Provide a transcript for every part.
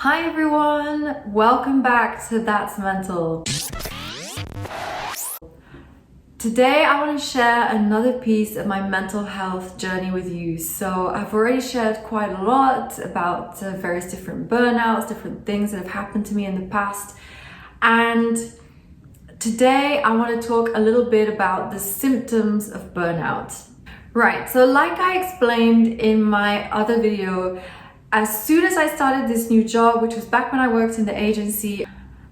Hi everyone, welcome back to That's Mental. Today I want to share another piece of my mental health journey with you. So I've already shared quite a lot about various different burnouts, different things that have happened to me in the past. And today I want to talk a little bit about the symptoms of burnout. Right, so like I explained in my other video, as soon as I started this new job, which was back when I worked in the agency,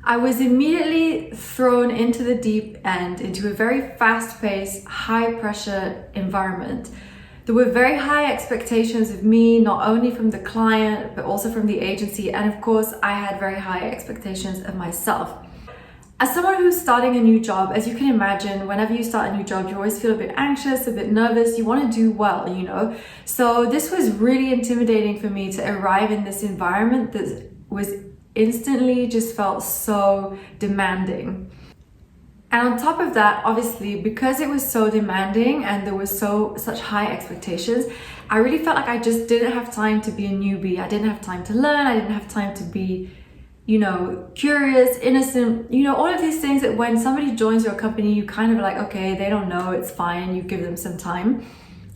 I was immediately thrown into the deep end, into a very fast-paced, high-pressure environment. There were very high expectations of me, not only from the client, but also from the agency. And of course, I had very high expectations of myself. As someone who's starting a new job, as you can imagine, whenever you start a new job, you always feel a bit anxious, a bit nervous, you want to do well, you know? So this was really intimidating for me to arrive in this environment that was instantly just felt so demanding. And on top of that, obviously, because it was so demanding and there was such high expectations, I really felt like I just didn't have time to be a newbie. I didn't have time to learn. I didn't have time to be, curious, innocent, all of these things that when somebody joins your company, you kind of like, okay, they don't know, it's fine, you give them some time.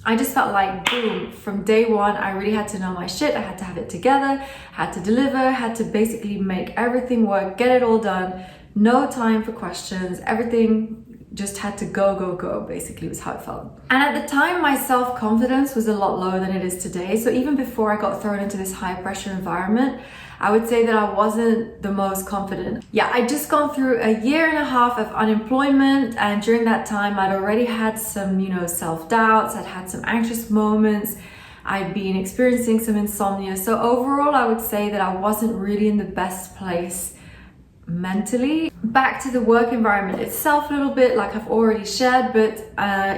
I just felt like, boom, from day one, I really had to know my shit. I had to have it together, had to deliver, had to basically make everything work, get it all done, no time for questions, everything just had to go, basically was how it felt. And at the time, my self-confidence was a lot lower than it is today. So even before I got thrown into this high pressure environment, I would say that I wasn't the most confident. Yeah, I'd just gone through a year and a half of unemployment, and during that time I'd already had some, self-doubts, I'd had some anxious moments, I'd been experiencing some insomnia. So overall, I would say that I wasn't really in the best place mentally. Back to the work environment itself a little bit, like I've already shared, but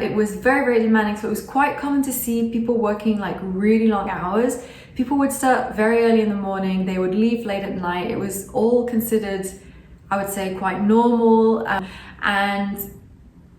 it was very, very demanding. So it was quite common to see people working like really long hours. People would start very early in the morning, they would leave late at night. It was all considered, I would say, quite normal. And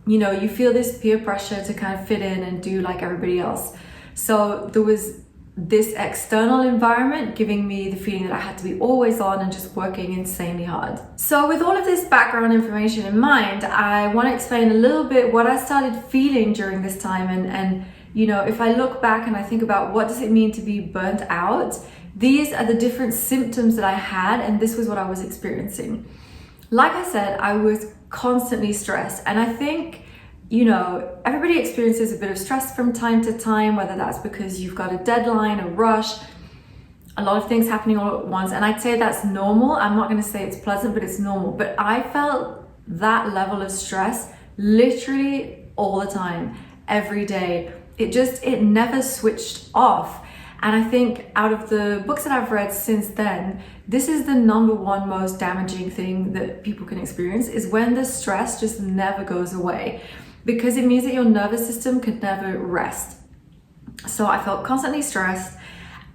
you feel this peer pressure to kind of fit in and do like everybody else. So there was this external environment giving me the feeling that I had to be always on and just working insanely hard. So with all of this background information in mind, I want to explain a little bit what I started feeling during this time. And if I look back and I think about what does it mean to be burnt out, these are the different symptoms that I had, and this was what I was experiencing. Like I said, I was constantly stressed, and I think everybody experiences a bit of stress from time to time, whether that's because you've got a deadline, a rush, a lot of things happening all at once. And I'd say that's normal. I'm not going to say it's pleasant, but it's normal. But I felt that level of stress literally all the time, every day. It never switched off. And I think out of the books that I've read since then, this is the number one most damaging thing that people can experience, is when the stress just never goes away, because it means that your nervous system could never rest. So I felt constantly stressed,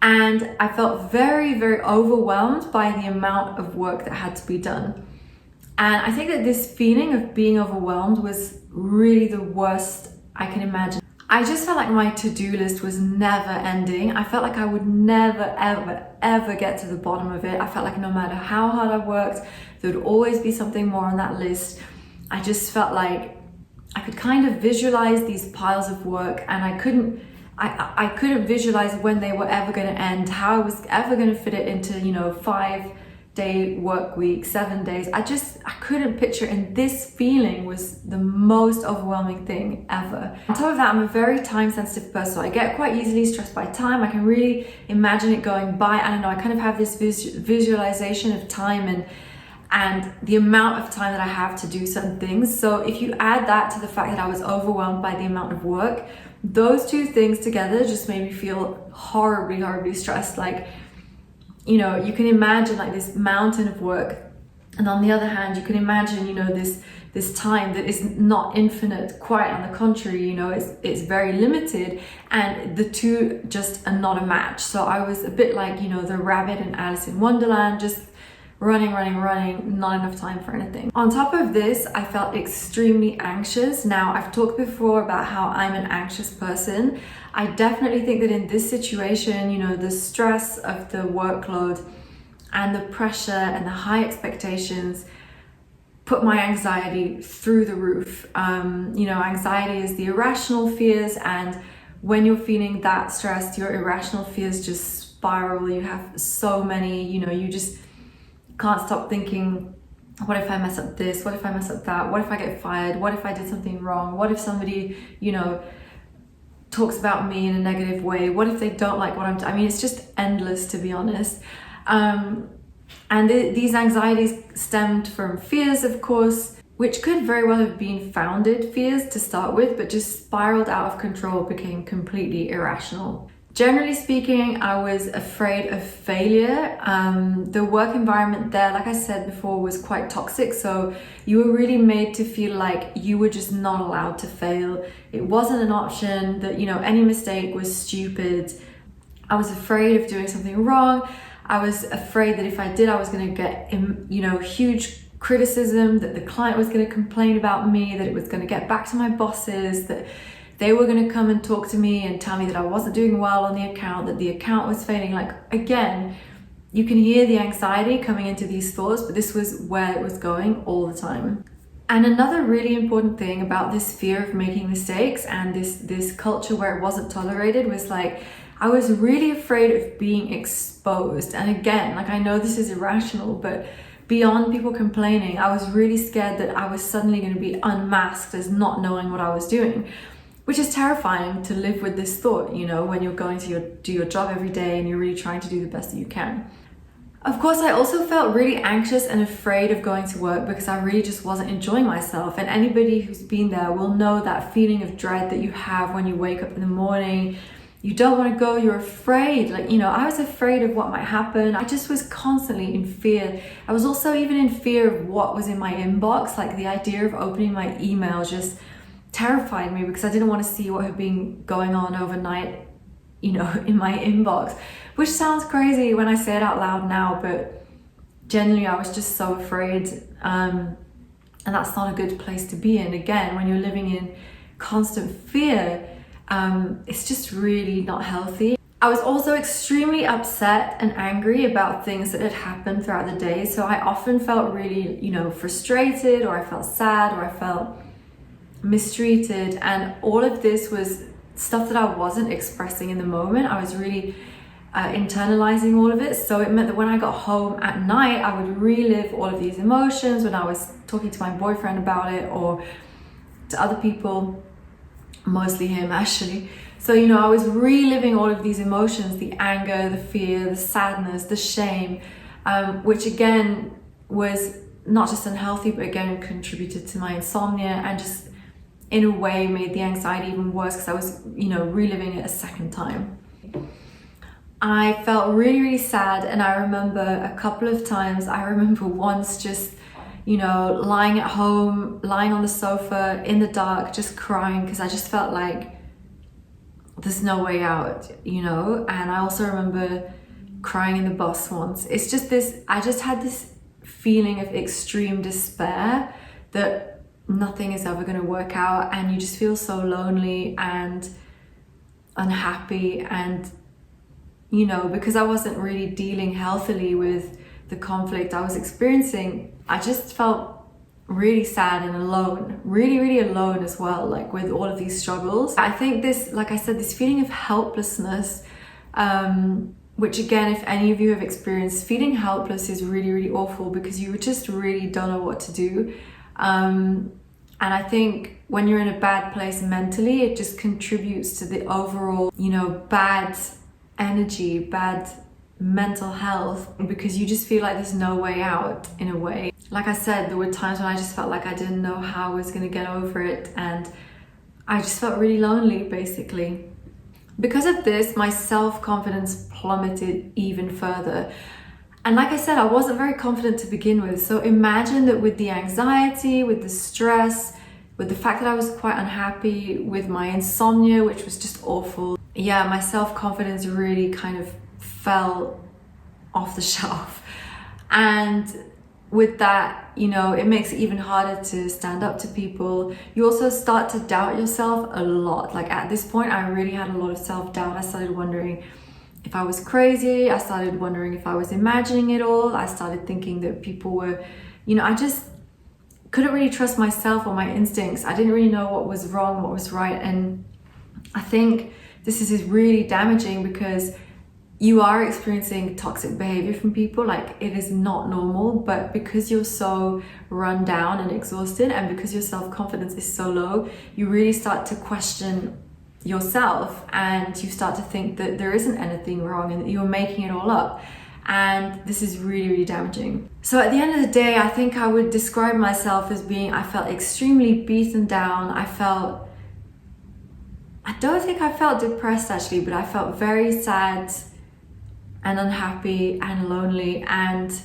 and I felt very, very overwhelmed by the amount of work that had to be done. And I think that this feeling of being overwhelmed was really the worst I can imagine. I just felt like my to-do list was never ending. I felt like I would never, ever get to the bottom of it. I felt like no matter how hard I worked, there would always be something more on that list. I just felt like I could kind of visualize these piles of work, and I couldn't visualize when they were ever going to end, how I was ever going to fit it into 5-day work week, 7 days. I couldn't picture, and this feeling was the most overwhelming thing ever. On top of that, I'm a very time sensitive person, so I get quite easily stressed by time. I can really imagine it going by. I don't know, I kind of have this visualization of time and the amount of time that I have to do certain things. So if you add that to the fact that I was overwhelmed by the amount of work, those two things together just made me feel horribly, horribly stressed. Like, you can imagine like this mountain of work, and on the other hand, you can imagine, this time that is not infinite, quite on the contrary, it's very limited, and the two just are not a match. So I was a bit like, the rabbit in Alice in Wonderland, just running, not enough time for anything. On top of this, I felt extremely anxious. Now, I've talked before about how I'm an anxious person. I definitely think that in this situation, the stress of the workload and the pressure and the high expectations put my anxiety through the roof. Anxiety is the irrational fears, and when you're feeling that stressed, your irrational fears just spiral. You have so many, you just can't stop thinking, what if I mess up this? What if I mess up that? What if I get fired? What if I did something wrong? What if somebody, talks about me in a negative way? What if they don't like what I'm doing? I mean, it's just endless, to be honest. These anxieties stemmed from fears, of course, which could very well have been founded fears to start with, but just spiraled out of control, became completely irrational. Generally speaking, I was afraid of failure. The work environment there, like I said before, was quite toxic. So you were really made to feel like you were just not allowed to fail. It wasn't an option, that, any mistake was stupid. I was afraid of doing something wrong. I was afraid that if I did, I was going to get, huge criticism, that the client was going to complain about me, that it was going to get back to my bosses, that they were going to come and talk to me and tell me that I wasn't doing well on the account, that the account was failing. Like, again, you can hear the anxiety coming into these thoughts, but this was where it was going all the time. And another really important thing about this fear of making mistakes and this culture where it wasn't tolerated was like, I was really afraid of being exposed. And again, like, I know this is irrational, but beyond people complaining, I was really scared that I was suddenly going to be unmasked as not knowing what I was doing. Which is terrifying to live with this thought, when you're going to do your job every day and you're really trying to do the best that you can. Of course, I also felt really anxious and afraid of going to work because I really just wasn't enjoying myself. And anybody who's been there will know that feeling of dread that you have when you wake up in the morning. You don't want to go, you're afraid. I was afraid of what might happen. I just was constantly in fear. I was also even in fear of what was in my inbox. Like, the idea of opening my email just terrified me because I didn't want to see what had been going on overnight, in my inbox, which sounds crazy when I say it out loud now, but generally I was just so afraid. And that's not a good place to be in. Again, when you're living in constant fear, it's just really not healthy. I was also extremely upset and angry about things that had happened throughout the day. So I often felt really, frustrated, or I felt sad, or I felt mistreated, and all of this was stuff that I wasn't expressing in the moment. I was really internalizing all of it, so it meant that when I got home at night, I would relive all of these emotions when I was talking to my boyfriend about it, or to other people, mostly him actually. So I was reliving all of these emotions, the anger, the fear, the sadness, the shame, which again was not just unhealthy, but again contributed to my insomnia, and just in a way made the anxiety even worse because I was, reliving it a second time. I felt really, really sad, and I remember a couple of times, I remember once just, lying at home, lying on the sofa in the dark, just crying because I just felt like there's no way out, and I also remember crying in the bus once. It's just I just had this feeling of extreme despair that nothing is ever going to work out, and you just feel so lonely and unhappy. And because I wasn't really dealing healthily with the conflict I was experiencing, I just felt really sad and alone, really, really alone as well, like with all of these struggles. I think this, like I said, this feeling of helplessness, which again, if any of you have experienced, feeling helpless is really, really awful because you just really don't know what to do. And I think when you're in a bad place mentally, it just contributes to the overall, bad energy, bad mental health, because you just feel like there's no way out in a way. Like I said, there were times when I just felt like I didn't know how I was going to get over it, and I just felt really lonely, basically. Because of this, my self-confidence plummeted even further. And like I said, I wasn't very confident to begin with. So imagine that with the anxiety, with the stress, with the fact that I was quite unhappy, with my insomnia, which was just awful. Yeah, my self-confidence really kind of fell off the shelf. And with that, it makes it even harder to stand up to people. You also start to doubt yourself a lot. Like at this point, I really had a lot of self-doubt. I started wondering, if I was crazy. I started wondering if I was imagining it all. I started thinking that people were, I just couldn't really trust myself or my instincts. I didn't really know what was wrong, what was right. And I think this is really damaging because you are experiencing toxic behavior from people. Like, it is not normal, but because you're so run down and exhausted, and because your self-confidence is so low, you really start to question yourself, and you start to think that there isn't anything wrong and that you're making it all up. And this is really, really damaging. So at the end of the day, I think I would describe myself as I felt extremely beaten down. I don't think I felt depressed actually, but I felt very sad and unhappy and lonely and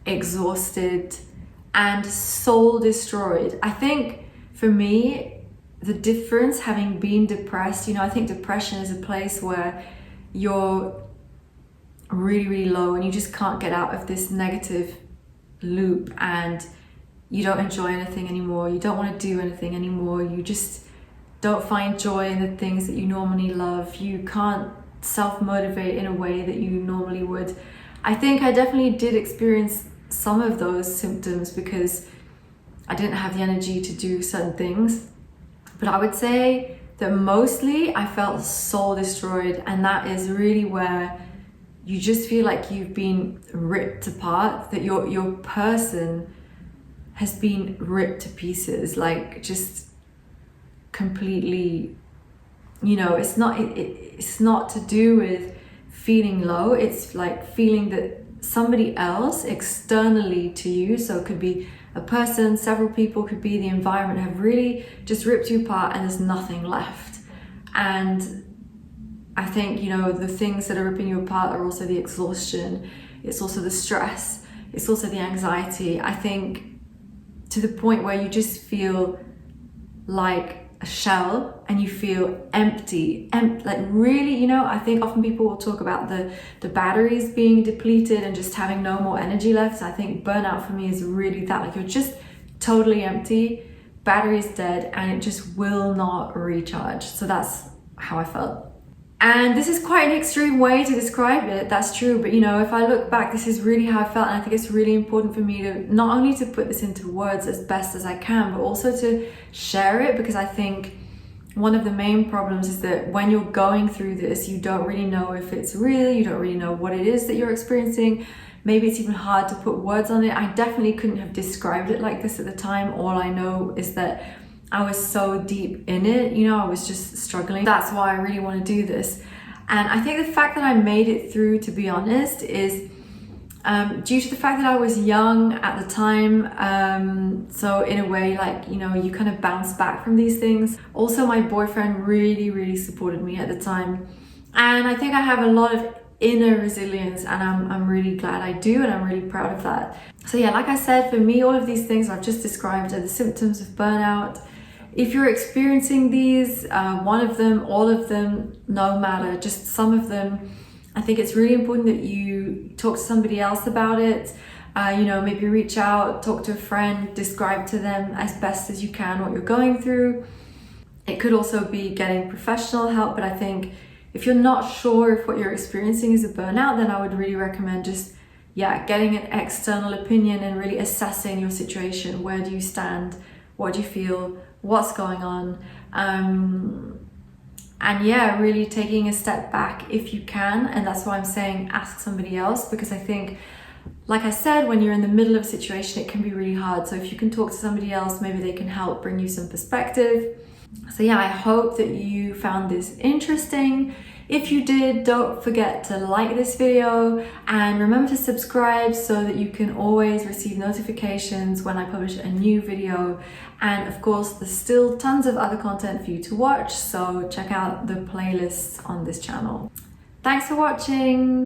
exhausted and soul destroyed. I think for me, the difference, having been depressed, I think depression is a place where you're really, really low and you just can't get out of this negative loop, and you don't enjoy anything anymore. You don't want to do anything anymore. You just don't find joy in the things that you normally love. You can't self-motivate in a way that you normally would. I think I definitely did experience some of those symptoms because I didn't have the energy to do certain things. But I would say that mostly I felt soul destroyed, and that is really where you just feel like you've been ripped apart, that your person has been ripped to pieces, like just completely, it's not to do with feeling low. It's like feeling that somebody else externally to you, so it could be a person, several people, could be the environment, have really just ripped you apart and there's nothing left. And I think, the things that are ripping you apart are also the exhaustion, it's also the stress, it's also the anxiety. I think to the point where you just feel like a shell and you feel empty, like really, I think often people will talk about the batteries being depleted and just having no more energy left. I think burnout for me is really that, like you're just totally empty, battery's dead, and it just will not recharge. So that's how I felt. And this is quite an extreme way to describe it, that's true, but if I look back, this is really how I felt, and I think it's really important for me to not only to put this into words as best as I can, but also to share it, because I think one of the main problems is that when you're going through this, you don't really know if it's real, you don't really know what it is that you're experiencing. Maybe it's even hard to put words on it. I definitely couldn't have described it like this at the time. All I know is that I was so deep in it, I was just struggling. That's why I really want to do this. And I think the fact that I made it through, to be honest, is due to the fact that I was young at the time. So in a way, like, you kind of bounce back from these things. Also, my boyfriend really, really supported me at the time. And I think I have a lot of inner resilience, and I'm really glad I do, and I'm really proud of that. So yeah, like I said, for me, all of these things I've just described are the symptoms of burnout. If you're experiencing these, one of them, all of them, no matter, just some of them, I think it's really important that you talk to somebody else about it. Maybe reach out, talk to a friend, describe to them as best as you can what you're going through. It could also be getting professional help, but I think if you're not sure if what you're experiencing is a burnout, then I would really recommend just getting an external opinion and really assessing your situation. Where do you stand? What do you feel? What's going on? And really taking a step back if you can. And that's why I'm saying ask somebody else, because I think, like I said, when you're in the middle of a situation, it can be really hard. So if you can talk to somebody else, maybe they can help bring you some perspective. So I hope that you found this interesting. If you did, don't forget to like this video and remember to subscribe so that you can always receive notifications when I publish a new video. And of course, there's still tons of other content for you to watch, so check out the playlists on this channel. Thanks for watching.